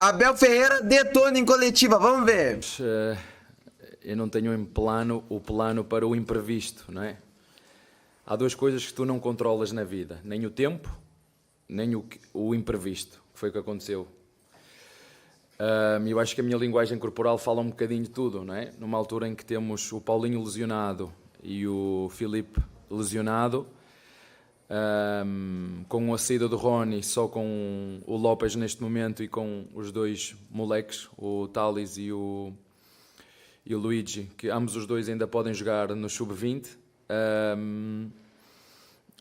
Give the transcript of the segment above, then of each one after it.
Abel Ferreira detona em coletiva, vamos ver. Eu não tenho o plano para o imprevisto, não é? Há duas coisas que tu não controlas na vida, nem o tempo, nem o imprevisto, que foi o que aconteceu. Eu acho que a minha linguagem corporal fala um bocadinho de tudo, não é? Numa altura em que temos o Paulinho lesionado e o Filipe lesionado, com a saída do Rony, só com o Lopes neste momento e com os dois moleques, o Thales e o Luigi, que ambos os dois ainda podem jogar no sub-20,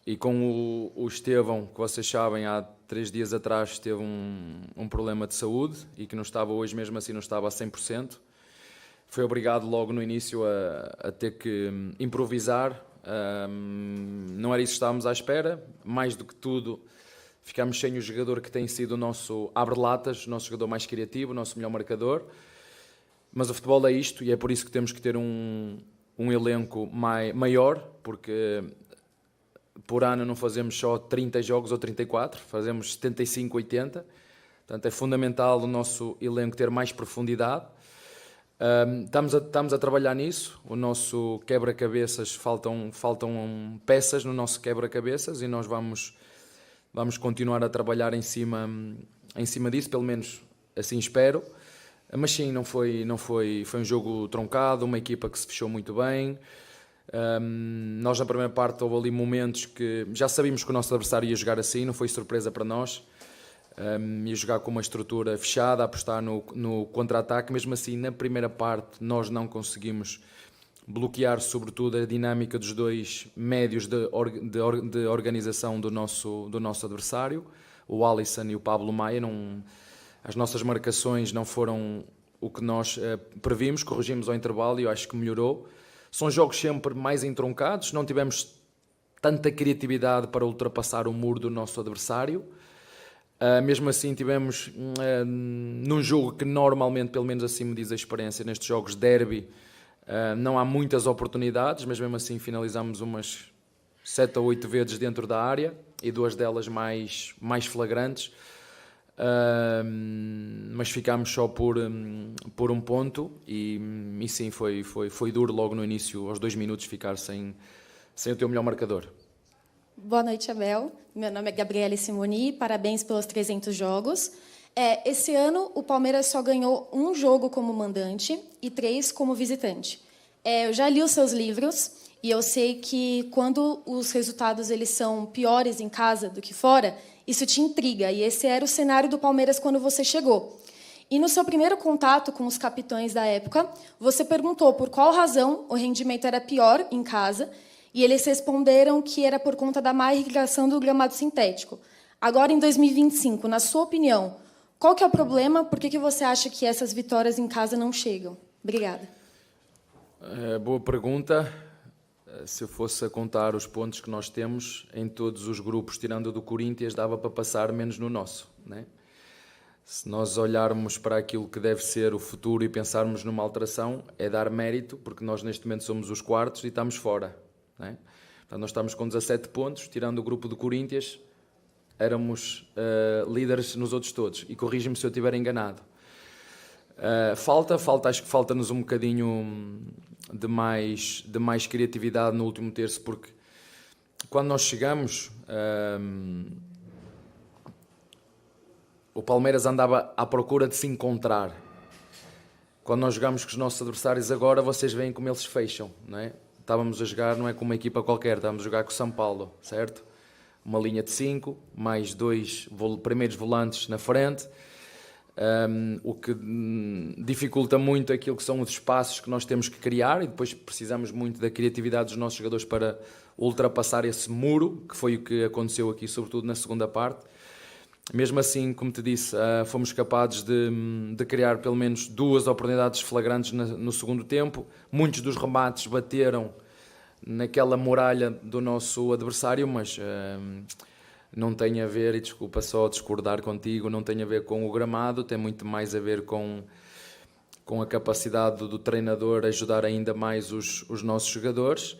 e com o Estevão, que vocês sabem, há 3 dias atrás teve um problema de saúde e que não estava hoje, mesmo assim não estava a 100%. Foi obrigado logo no início a ter que improvisar. Não era isso que estávamos à espera. Mais do que tudo, ficámos sem o jogador que tem sido o nosso abre-latas, o nosso jogador mais criativo, o nosso melhor marcador. Mas o futebol é isto e é por isso que temos que ter um elenco maior, porque por ano não fazemos só 30 jogos ou 34, fazemos 75, 80. Portanto, é fundamental o nosso elenco ter mais profundidade. Estamos a trabalhar nisso. O nosso quebra-cabeças, faltam peças no nosso quebra-cabeças e nós vamos continuar a trabalhar em cima disso, pelo menos assim espero. Mas sim, foi um jogo truncado, uma equipa que se fechou muito bem. Nós na primeira parte houve ali momentos que já sabíamos que o nosso adversário ia jogar assim, não foi surpresa para nós. Ia jogar com uma estrutura fechada, a apostar no contra-ataque. Mesmo assim, na primeira parte nós não conseguimos bloquear sobretudo a dinâmica dos dois médios de organização do nosso adversário, o Alisson e o Pablo Maia. As nossas marcações não foram o que nós previmos, corrigimos ao intervalo e eu acho que melhorou. São jogos sempre mais entroncados, não tivemos tanta criatividade para ultrapassar o muro do nosso adversário. Mesmo assim tivemos num jogo que normalmente, pelo menos assim me diz a experiência, nestes jogos derby, não há muitas oportunidades, mas mesmo assim finalizamos umas 7 ou 8 vezes dentro da área e 2 delas mais flagrantes. Mas ficámos só por um ponto e sim, foi duro logo no início, aos 2 minutos, ficar sem o teu melhor marcador. Boa noite, Abel. Meu nome é Gabriele Simoni, parabéns pelos 300 jogos. Esse ano, o Palmeiras só ganhou 1 jogo como mandante e 3 como visitante. Eu já li os seus livros e eu sei que quando os resultados eles são piores em casa do que fora, isso te intriga, e esse era o cenário do Palmeiras quando você chegou. E no seu primeiro contato com os capitães da época, você perguntou por qual razão o rendimento era pior em casa, e eles responderam que era por conta da má irrigação do gramado sintético. Agora, em 2025, na sua opinião, qual que é o problema? Por que você acha que essas vitórias em casa não chegam? Obrigada. Boa pergunta. Se eu fosse a contar os pontos que nós temos em todos os grupos, tirando o do Corinthians, dava para passar menos no nosso, né? Se nós olharmos para aquilo que deve ser o futuro e pensarmos numa alteração, é dar mérito, porque nós neste momento somos os quartos e estamos fora, né? Portanto, nós estamos com 17 pontos, tirando o grupo do Corinthians, éramos líderes nos outros todos, e corrige-me se eu estiver enganado. Acho que falta-nos um bocadinho de mais criatividade no último terço, porque quando nós chegamos, o Palmeiras andava à procura de se encontrar. Quando nós jogamos com os nossos adversários agora, vocês veem como eles fecham, não é? Estávamos a jogar, não é com uma equipa qualquer, estávamos a jogar com o São Paulo, certo? Uma linha de 5, mais 2 primeiros volantes na frente. O que dificulta muito aquilo que são os espaços que nós temos que criar, e depois precisamos muito da criatividade dos nossos jogadores para ultrapassar esse muro, que foi o que aconteceu aqui, sobretudo na segunda parte. Mesmo assim, como te disse, fomos capazes de criar pelo menos 2 oportunidades flagrantes no segundo tempo. Muitos dos remates bateram naquela muralha do nosso adversário, mas não tem a ver, e desculpa só discordar contigo, não tem a ver com o gramado, tem muito mais a ver com a capacidade do treinador ajudar ainda mais os nossos jogadores,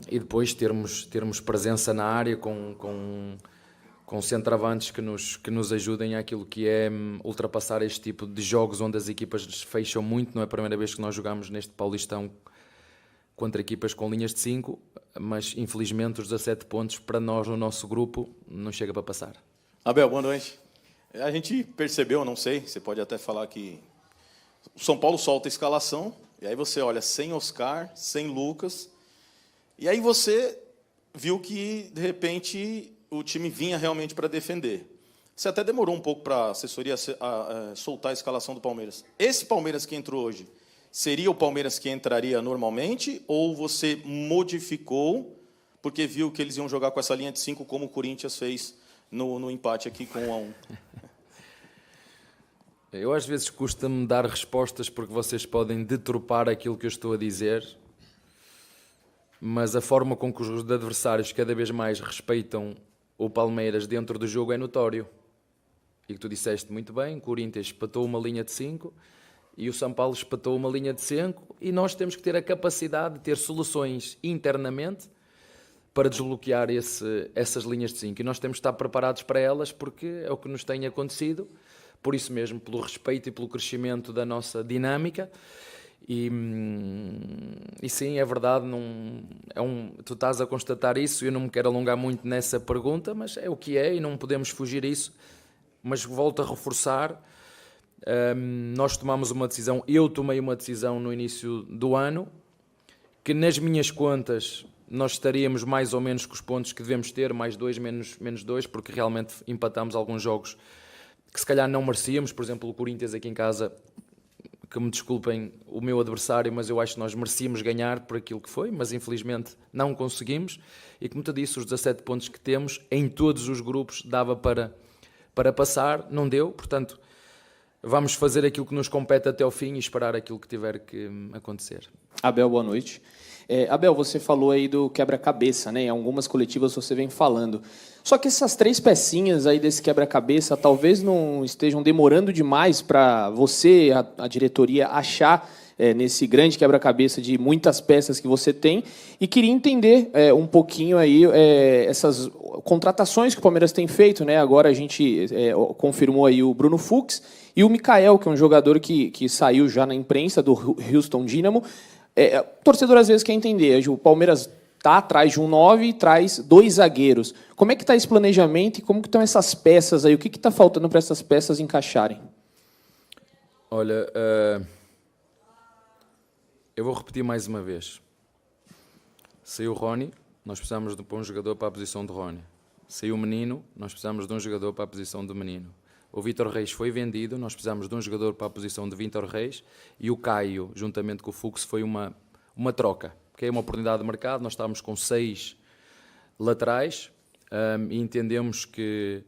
e depois termos presença na área com com centroavantes que nos ajudem àquilo que é ultrapassar este tipo de jogos onde as equipas fecham muito. Não é a primeira vez que nós jogamos neste Paulistão contra equipas com linhas de 5, mas infelizmente os 17 pontos para nós no nosso grupo não chega para passar. Abel, boa noite. A gente percebeu, não sei, você pode até falar que o São Paulo solta a escalação, e aí você olha sem Oscar, sem Lucas, e aí você viu que, de repente, o time vinha realmente para defender. Você até demorou um pouco para a assessoria soltar a escalação do Palmeiras. Esse Palmeiras que entrou hoje, seria o Palmeiras que entraria normalmente, ou você modificou porque viu que eles iam jogar com essa linha de 5, como o Corinthians fez no empate aqui com 1-1? Eu às vezes custa-me dar respostas porque vocês podem deturpar aquilo que eu estou a dizer, mas a forma com que os adversários cada vez mais respeitam o Palmeiras dentro do jogo é notório. E que tu disseste muito bem, o Corinthians espatou uma linha de 5 e o São Paulo espatou uma linha de 5, e nós temos que ter a capacidade de ter soluções internamente para desbloquear essas linhas de 5. E nós temos de estar preparados para elas, porque é o que nos tem acontecido, por isso mesmo, pelo respeito e pelo crescimento da nossa dinâmica. E sim, é verdade, tu estás a constatar isso, eu não me quero alongar muito nessa pergunta, mas é o que é e não podemos fugir a isso. Mas volto a reforçar, nós tomamos uma decisão, eu tomei uma decisão no início do ano, que nas minhas contas nós estaríamos mais ou menos com os pontos que devemos ter, mais 2, menos 2, porque realmente empatámos alguns jogos que se calhar não merecíamos. Por exemplo, o Corinthians aqui em casa, que me desculpem o meu adversário, mas eu acho que nós merecíamos ganhar por aquilo que foi, mas infelizmente não conseguimos. E como te disse, os 17 pontos que temos em todos os grupos dava para passar, não deu, portanto vamos fazer aquilo que nos compete até ao fim e esperar aquilo que tiver que acontecer. Abel, boa noite. Abel, você falou aí do quebra-cabeça, né? Em algumas coletivas você vem falando. Só que essas 3 pecinhas aí desse quebra-cabeça talvez não estejam demorando demais para você, a diretoria, achar nesse grande quebra-cabeça de muitas peças que você tem. E queria entender um pouquinho aí essas contratações que o Palmeiras tem feito, né? Agora a gente confirmou aí o Bruno Fux e o Mikael, que é um jogador que saiu já na imprensa do Houston Dynamo. O torcedor às vezes quer entender, o Palmeiras está atrás de um 9 e traz 2 zagueiros. Como é que está esse planejamento e como que estão essas peças aí? O que está faltando para essas peças encaixarem? Olha, eu vou repetir mais uma vez. Saiu o Rony, nós precisamos de um jogador para a posição de Rony. Saiu o Menino, nós precisamos de um jogador para a posição do Menino. O Vítor Reis foi vendido, nós precisamos de um jogador para a posição de Vítor Reis, e o Caio, juntamente com o Fux, foi uma troca, porque é uma oportunidade de mercado. Nós estávamos com 6 laterais e entendemos que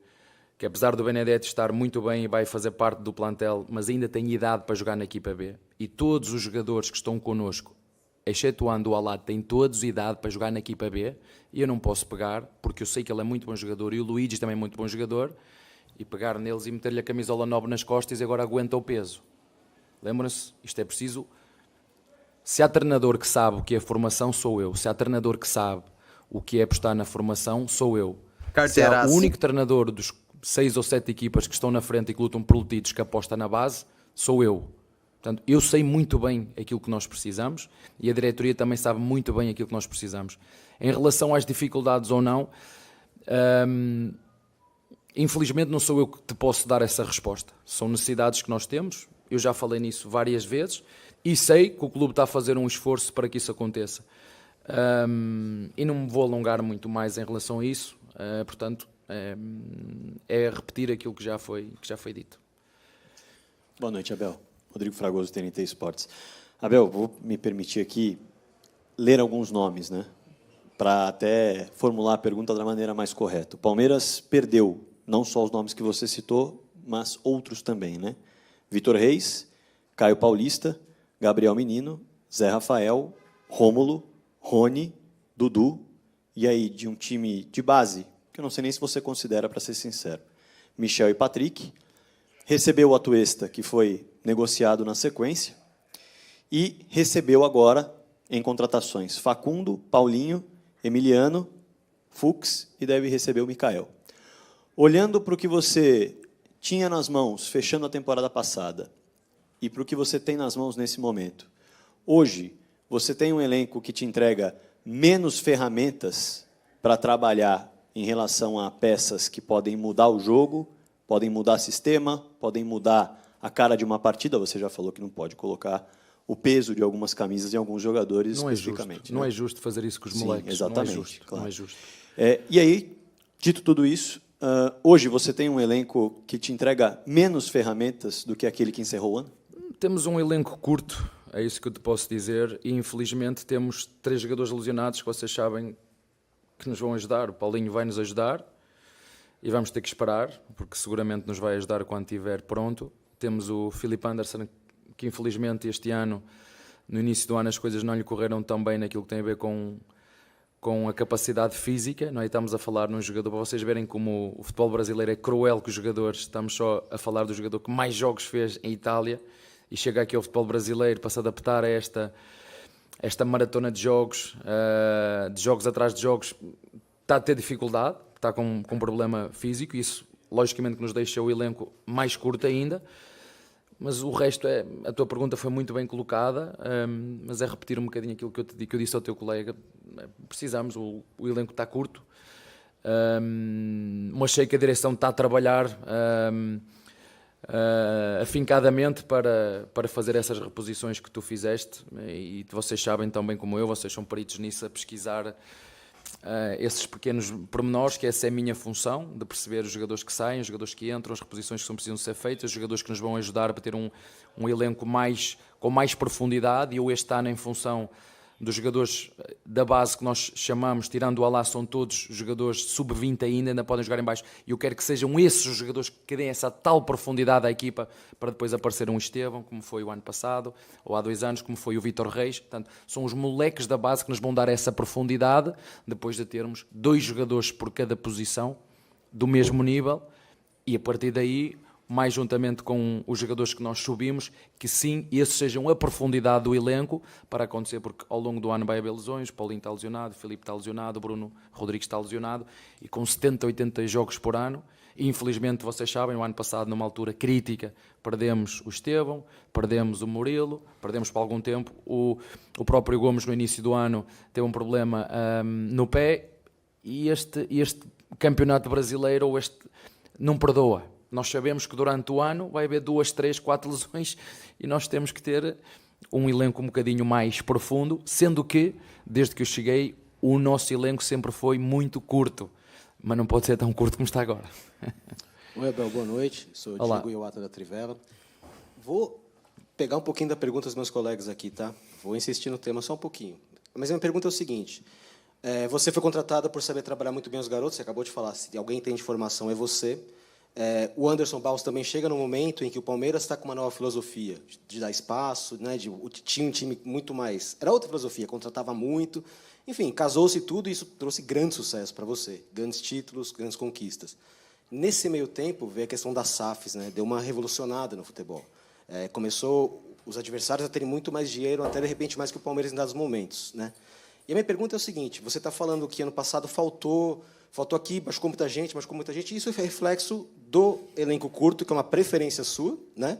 apesar do Benedetti estar muito bem e vai fazer parte do plantel, mas ainda tem idade para jogar na equipa B, e todos os jogadores que estão connosco, excetuando o Alad, têm todos idade para jogar na equipa B, e eu não posso pegar, porque eu sei que ele é muito bom jogador, e o Luigi também é muito bom jogador, e pegar neles e meter-lhe a camisola 9 nas costas e agora aguenta o peso. Lembram-se, isto é preciso. Se há treinador que sabe o que é formação, sou eu. Se há treinador que sabe o que é apostar na formação, sou eu. Se há o único treinador dos 6 ou 7 equipas que estão na frente e que lutam por títulos que aposta na base, sou eu. Portanto, eu sei muito bem aquilo que nós precisamos e a diretoria também sabe muito bem aquilo que nós precisamos. Em relação às dificuldades ou não, infelizmente não sou eu que te posso dar essa resposta. São necessidades que nós temos, eu já falei nisso várias vezes e sei que o clube está a fazer um esforço para que isso aconteça. E não me vou alongar muito mais em relação a isso, portanto, é repetir aquilo que já foi dito. Boa noite, Abel. Rodrigo Fragoso, TNT Esportes. Abel, vou me permitir aqui ler alguns nomes, né, para até formular a pergunta da maneira mais correta. O Palmeiras perdeu não só os nomes que você citou, mas outros também, né? Vítor Reis, Caio Paulista, Gabriel Menino, Zé Rafael, Rômulo, Rony, Dudu, e aí de um time de base, que eu não sei nem se você considera, para ser sincero, Michel e Patrick, recebeu o Atuesta, que foi negociado na sequência, e recebeu agora, em contratações, Facundo, Paulinho, Emiliano, Fux, e deve receber o Mikael. Olhando para o que você tinha nas mãos, fechando a temporada passada, e para o que você tem nas mãos nesse momento, hoje, você tem um elenco que te entrega menos ferramentas para trabalhar em relação a peças que podem mudar o jogo, podem mudar sistema, podem mudar a cara de uma partida. Você já falou que não pode colocar o peso de algumas camisas em alguns jogadores Não é justo, especificamente. não né? é justo fazer isso com os Sim, moleques. exatamente, Não é justo. claro. Não é justo. E aí, dito tudo isso, hoje você tem um elenco que te entrega menos ferramentas do que aquele que encerrou o ano? Temos um elenco curto, é isso que eu te posso dizer, e infelizmente temos 3 jogadores lesionados que vocês sabem que nos vão ajudar. O Paulinho vai nos ajudar e vamos ter que esperar, porque seguramente nos vai ajudar quando estiver pronto. Temos o Filipe Anderson, que infelizmente este ano, no início do ano, as coisas não lhe correram tão bem naquilo que tem a ver com a capacidade física. Não é? Estamos a falar num jogador, para vocês verem como o futebol brasileiro é cruel com os jogadores. Estamos só a falar do jogador que mais jogos fez em Itália e chega aqui ao futebol brasileiro para se adaptar a esta maratona de jogos atrás de jogos. Está a ter dificuldade, está com um problema físico, e isso logicamente que nos deixa o elenco mais curto ainda. Mas o resto a tua pergunta foi muito bem colocada, mas é repetir um bocadinho aquilo que eu disse ao teu colega. Precisamos, o elenco está curto, mas sei que a direção está a trabalhar afincadamente para fazer essas reposições que tu fizeste, e vocês sabem tão bem como eu, vocês são peritos nisso, a pesquisar esses pequenos pormenores, que essa é a minha função, de perceber os jogadores que saem, os jogadores que entram, as reposições que são precisam ser feitas, os jogadores que nos vão ajudar para ter um elenco com mais profundidade. E eu este ano, em função dos jogadores da base que nós chamamos, tirando o Alá, são todos jogadores sub-20 ainda podem jogar em baixo, e eu quero que sejam esses os jogadores que deem essa tal profundidade à equipa, para depois aparecer um Estevão, como foi o ano passado, ou há 2 anos, como foi o Vítor Reis. Portanto, são os moleques da base que nos vão dar essa profundidade, depois de termos 2 jogadores por cada posição, do mesmo nível, e a partir daí, mais juntamente com os jogadores que nós subimos, que sim, esses sejam a profundidade do elenco para acontecer, porque ao longo do ano vai haver lesões. O Paulinho está lesionado, o Filipe está lesionado, o Bruno Rodrigues está lesionado, e com 70, 80 jogos por ano, e infelizmente vocês sabem, o ano passado, numa altura crítica, perdemos o Estevão, perdemos o Murilo, perdemos por algum tempo, o próprio Gomes no início do ano teve um problema no pé, e este campeonato brasileiro, ou não perdoa. Nós sabemos que durante o ano vai haver 2, 3, 4 lesões, e nós temos que ter um elenco um bocadinho mais profundo, sendo que, desde que eu cheguei, o nosso elenco sempre foi muito curto, mas não pode ser tão curto como está agora. Oi, Abel, boa noite. Sou o Diego Iwata da Trivela. Vou pegar um pouquinho da pergunta dos meus colegas aqui, tá? Vou insistir no tema só um pouquinho. Mas a minha pergunta é o seguinte: você foi contratado por saber trabalhar muito bem os garotos, você acabou de falar, se alguém tem de formação é você. O Anderson Barros também chega no momento em que o Palmeiras está com uma nova filosofia de dar espaço, né, tinha um time muito mais... Era outra filosofia, contratava muito. Enfim, casou-se tudo, e isso trouxe grande sucesso para você, grandes títulos, grandes conquistas. Nesse meio tempo, veio a questão das SAFs, né, deu uma revolucionada no futebol. Começou os adversários a terem muito mais dinheiro, até de repente mais que o Palmeiras em dados momentos, né? E a minha pergunta é o seguinte: você está falando que ano passado faltou aqui, machucou muita gente, e isso é reflexo do elenco curto, que é uma preferência sua, né?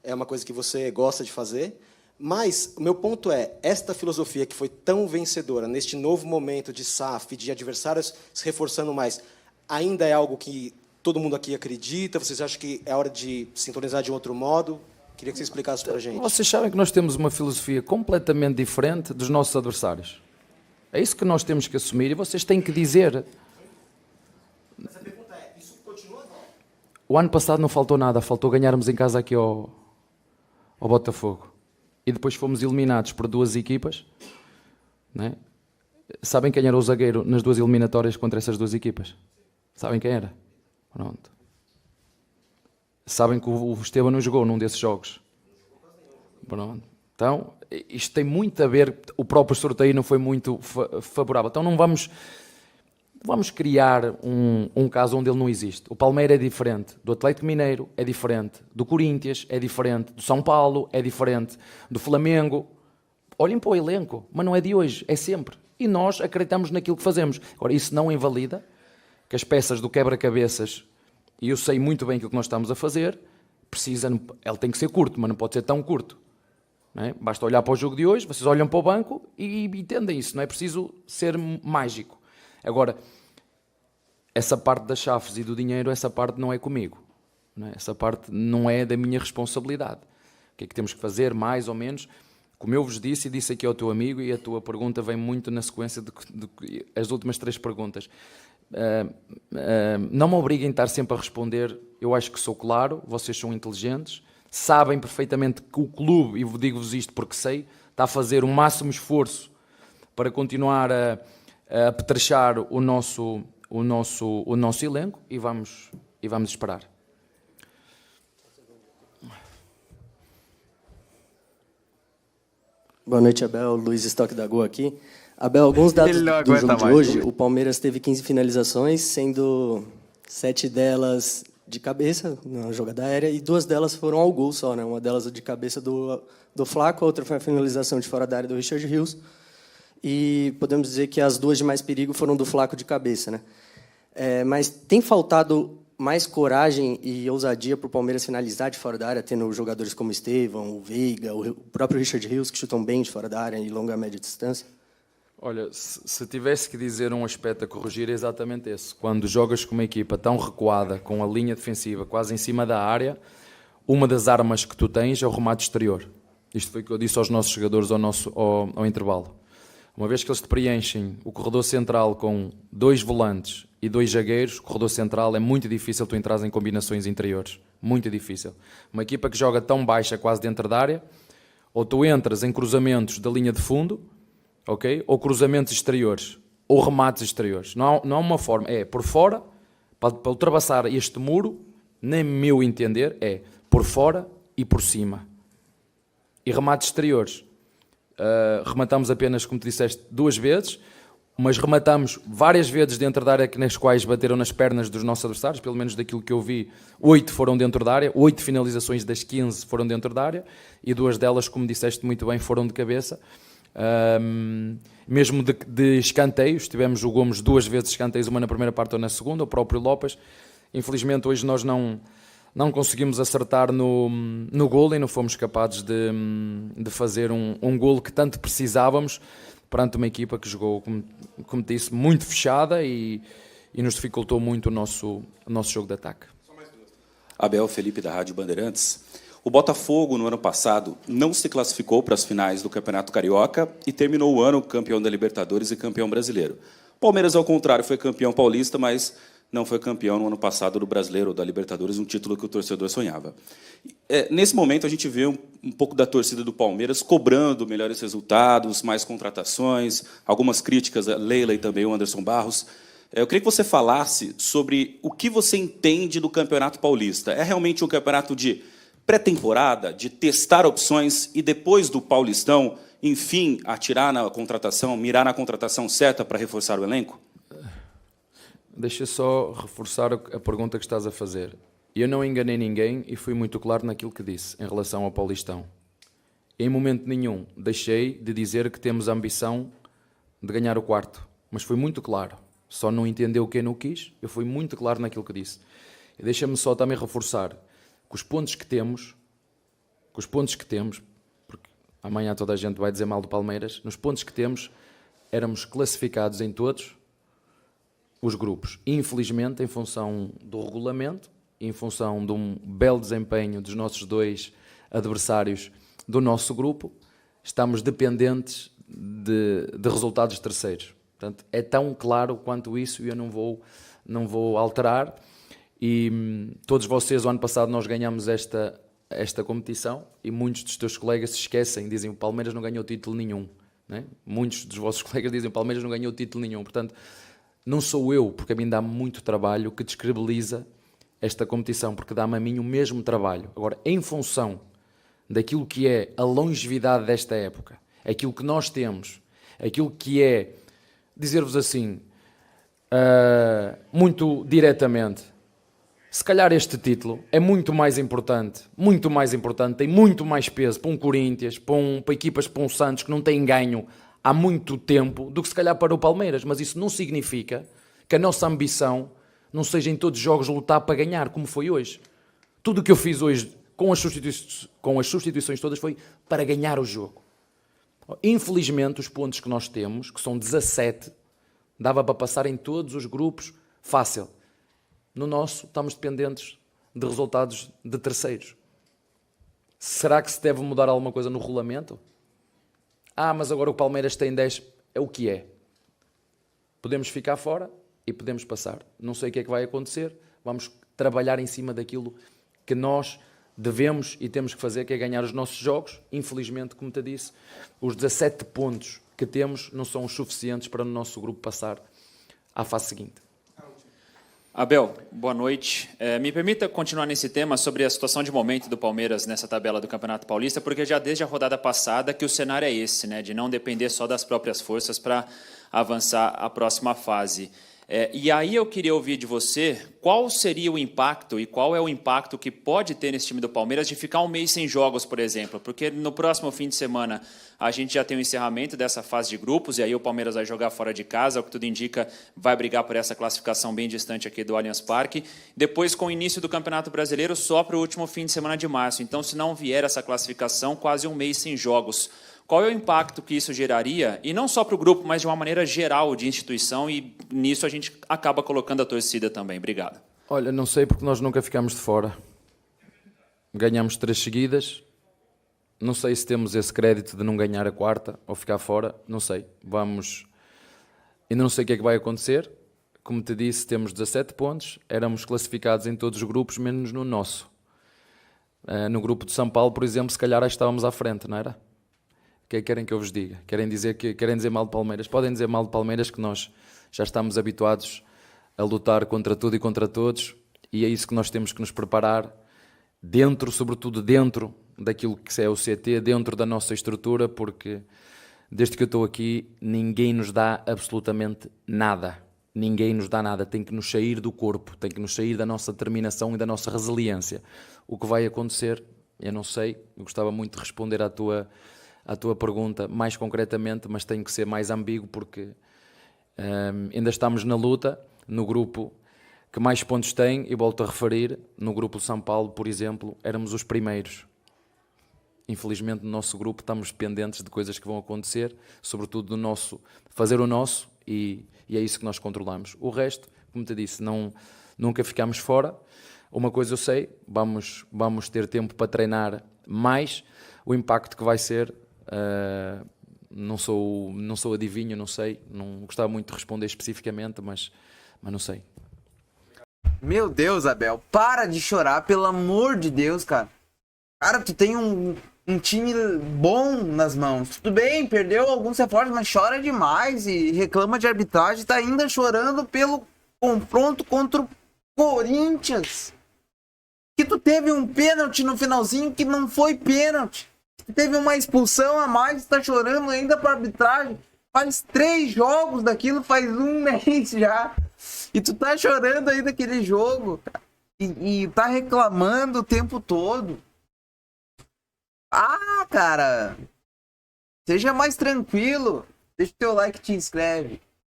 É uma coisa que você gosta de fazer. Mas o meu ponto é, esta filosofia que foi tão vencedora, neste novo momento de SAF, de adversários se reforçando mais, ainda é algo que todo mundo aqui acredita? Vocês acham que é hora de sintonizar de um outro modo? Queria que você explicasse para a gente. Vocês sabem que nós temos uma filosofia completamente diferente dos nossos adversários. É isso que nós temos que assumir, e vocês têm que dizer. Mas a pergunta é, isso continua ou não? O ano passado não faltou nada, faltou ganharmos em casa aqui ao Botafogo. E depois fomos eliminados por 2 equipas. Né? Sabem quem era o zagueiro nas 2 eliminatórias contra essas 2 equipas? Sabem quem era? Pronto. Sabem que o Estevão não jogou num desses jogos? Pronto. Então, isto tem muito a ver, o próprio sorteio não foi muito favorável. Então não vamos criar um caso onde ele não existe. O Palmeiras é diferente do Atlético Mineiro, é diferente do Corinthians, é diferente do São Paulo, é diferente do Flamengo. Olhem para o elenco, mas não é de hoje, é sempre. E nós acreditamos naquilo que fazemos. Agora, isso não invalida que as peças do quebra-cabeças e eu sei muito bem aquilo que nós estamos a fazer, ele tem que ser curto, mas não pode ser tão curto. Não é? Basta olhar para o jogo de hoje, vocês olham para o banco e entendem isso, não é preciso ser mágico. Agora, essa parte das chaves e do dinheiro, essa parte não é comigo. Não é? Essa parte não é da minha responsabilidade. O que é que temos que fazer, mais ou menos? Como eu vos disse, e disse aqui ao teu amigo, e a tua pergunta vem muito na sequência as últimas 3 perguntas. Não me obriguem a estar sempre a responder, eu acho que sou claro, vocês são inteligentes, sabem perfeitamente que o clube, e digo-vos isto porque sei, está a fazer o máximo esforço para continuar a apetrechar o nosso elenco e vamos esperar. Boa noite, Abel. Luiz Stock da Gol aqui. Abel, alguns dados do jogo de hoje. O Palmeiras teve 15 finalizações, sendo 7 delas de cabeça, na jogada aérea, e 2 delas foram ao gol só, né? Uma delas de cabeça do Flaco, a outra foi a finalização de fora da área do Richard Rios. E podemos dizer que as 2 de mais perigo foram do Flaco de cabeça, né? Mas tem faltado mais coragem e ousadia para o Palmeiras finalizar de fora da área, tendo jogadores como Estevão, o Veiga, o próprio Richard Rios, que chutam bem de fora da área, em longa e média distância? Olha, se tivesse que dizer um aspecto a corrigir, é exatamente esse. Quando jogas com uma equipa tão recuada, com a linha defensiva quase em cima da área, uma das armas que tu tens é o remate exterior. Isto foi o que eu disse aos nossos jogadores ao intervalo. Uma vez que eles te preenchem o corredor central com 2 volantes e 2 zagueiros, o corredor central é muito difícil tu entrares em combinações interiores. Muito difícil. Uma equipa que joga tão baixa quase dentro da área, ou tu entras em cruzamentos da linha de fundo, okay? Ou cruzamentos exteriores, ou remates exteriores. Não há uma forma. É por fora, para ultrapassar este muro, nem meu entender, é por fora e por cima. E remates exteriores. Rematamos apenas, como tu disseste, 2 vezes, mas rematamos várias vezes dentro da área nas quais bateram nas pernas dos nossos adversários, pelo menos daquilo que eu vi, 8 foram dentro da área, 8 finalizações das 15 foram dentro da área, e 2 delas, como disseste muito bem, foram de cabeça. Mesmo de escanteios, tivemos o Gomes 2 vezes escanteios, uma na primeira parte ou na segunda, o próprio Lopes. Infelizmente hoje nós não conseguimos acertar no golo e não fomos capazes de fazer um golo que tanto precisávamos perante uma equipa que jogou, como disse, muito fechada e nos dificultou muito o nosso jogo de ataque. Abel Felipe, da Rádio Bandeirantes. O Botafogo, no ano passado, não se classificou para as finais do Campeonato Carioca e terminou o ano campeão da Libertadores e campeão brasileiro. Palmeiras, ao contrário, foi campeão paulista, mas não foi campeão no ano passado do Brasileiro ou da Libertadores, um título que o torcedor sonhava. Nesse momento, a gente vê um pouco da torcida do Palmeiras cobrando melhores resultados, mais contratações, algumas críticas a Leila e também o Anderson Barros. Eu queria que você falasse sobre o que você entende do Campeonato Paulista. É realmente um campeonato de pré-temporada, de testar opções e depois do Paulistão, enfim, atirar na contratação, mirar na contratação certa para reforçar o elenco? Deixa só reforçar a pergunta que estás a fazer. Eu não enganei ninguém e fui muito claro naquilo que disse em relação ao Paulistão. Em momento nenhum deixei de dizer que temos a ambição de ganhar o 4º, mas foi muito claro. Só não entendeu quem não quis, eu fui muito claro naquilo que disse. E deixa-me só também reforçar que os pontos que temos, porque amanhã toda a gente vai dizer mal do Palmeiras, nos pontos que temos, éramos classificados em todos os grupos. Infelizmente, em função do regulamento, em função de um belo desempenho dos nossos 2 adversários do nosso grupo, estamos dependentes de resultados terceiros. Portanto, é tão claro quanto isso e eu não vou alterar. E todos vocês, o ano passado, nós ganhamos esta competição e muitos dos teus colegas se esquecem, dizem o Palmeiras não ganhou título nenhum. Né? Muitos dos vossos colegas dizem o Palmeiras não ganhou título nenhum. Portanto, não sou eu, porque a mim dá muito trabalho, que descredibiliza esta competição, porque dá-me a mim o mesmo trabalho. Agora, em função daquilo que é a longevidade desta época, aquilo que nós temos, aquilo que é, dizer-vos assim, muito diretamente, se calhar este título é muito mais importante, tem muito mais peso para um Corinthians, para equipas, para um Santos que não têm ganho há muito tempo, do que se calhar para o Palmeiras, mas isso não significa que a nossa ambição não seja em todos os jogos lutar para ganhar, como foi hoje. Tudo o que eu fiz hoje com as substituições todas foi para ganhar o jogo. Infelizmente, os pontos que nós temos, que são 17, dava para passar em todos os grupos fácil. No nosso, estamos dependentes de resultados de terceiros. Será que se deve mudar alguma coisa no regulamento? Mas agora o Palmeiras tem 10. É o que é. Podemos ficar fora e podemos passar. Não sei o que é que vai acontecer. Vamos trabalhar em cima daquilo que nós devemos e temos que fazer, que é ganhar os nossos jogos. Infelizmente, como te disse, os 17 pontos que temos não são os suficientes para o nosso grupo passar à fase seguinte. Abel, boa noite. Me permita continuar nesse tema sobre a situação de momento do Palmeiras nessa tabela do Campeonato Paulista, porque já desde a rodada passada que o cenário é esse, né, de não depender só das próprias forças para avançar à próxima fase. E aí eu queria ouvir de você qual seria o impacto e qual é o impacto que pode ter nesse time do Palmeiras de ficar um mês sem jogos, por exemplo, porque no próximo fim de semana a gente já tem o encerramento dessa fase de grupos e aí o Palmeiras vai jogar fora de casa, o que tudo indica vai brigar por essa classificação bem distante aqui do Allianz Parque, depois com o início do Campeonato Brasileiro só para o último fim de semana de março, então se não vier essa classificação, quase um mês sem jogos. Qual é o impacto que isso geraria, e não só para o grupo, mas de uma maneira geral de instituição, e nisso a gente acaba colocando a torcida também. Obrigado. Olha, não sei porque nós nunca ficamos de fora. Ganhamos 3 seguidas. Não sei se temos esse crédito de não ganhar a quarta ou ficar fora. Não sei. Ainda não sei o que é que vai acontecer. Como te disse, temos 17 pontos. Éramos classificados em todos os grupos, menos no nosso. No grupo de São Paulo, por exemplo, se calhar estávamos à frente, não era? O que querem que eu vos diga? Querem dizer mal de Palmeiras? Podem dizer mal de Palmeiras, que nós já estamos habituados a lutar contra tudo e contra todos, e é isso que nós temos que nos preparar sobretudo dentro daquilo que é o CT, dentro da nossa estrutura, porque desde que eu estou aqui ninguém nos dá absolutamente nada. Ninguém nos dá nada, tem que nos sair do corpo, tem que nos sair da nossa determinação e da nossa resiliência. O que vai acontecer, eu não sei, eu gostava muito de responder à tua pergunta mais concretamente, mas tenho que ser mais ambíguo porque ainda estamos na luta, no grupo que mais pontos tem, e volto a referir, no grupo de São Paulo, por exemplo, éramos os primeiros. Infelizmente no nosso grupo estamos dependentes de coisas que vão acontecer, sobretudo do nosso, fazer o nosso, e é isso que nós controlamos. O resto, como te disse, nunca ficamos fora. Uma coisa eu sei, vamos ter tempo para treinar mais. O impacto que vai ser, não sou adivinho, não sei, não gostava muito de responder especificamente, mas não sei. Meu Deus, Abel, para de chorar, pelo amor de Deus, cara. Cara, tu tem um time bom nas mãos. Tudo bem, perdeu alguns reforços, mas chora demais e reclama de arbitragem. Tá ainda chorando pelo confronto contra o Corinthians. Que tu teve um pênalti no finalzinho que não foi pênalti. Tu teve uma expulsão a mais, tá chorando ainda pra arbitragem. Faz 3 jogos daquilo, faz 1 mês já. E tu tá chorando aí daquele jogo, cara. E tá reclamando o tempo todo. Cara. Seja mais tranquilo. Deixa o teu like e te inscreve.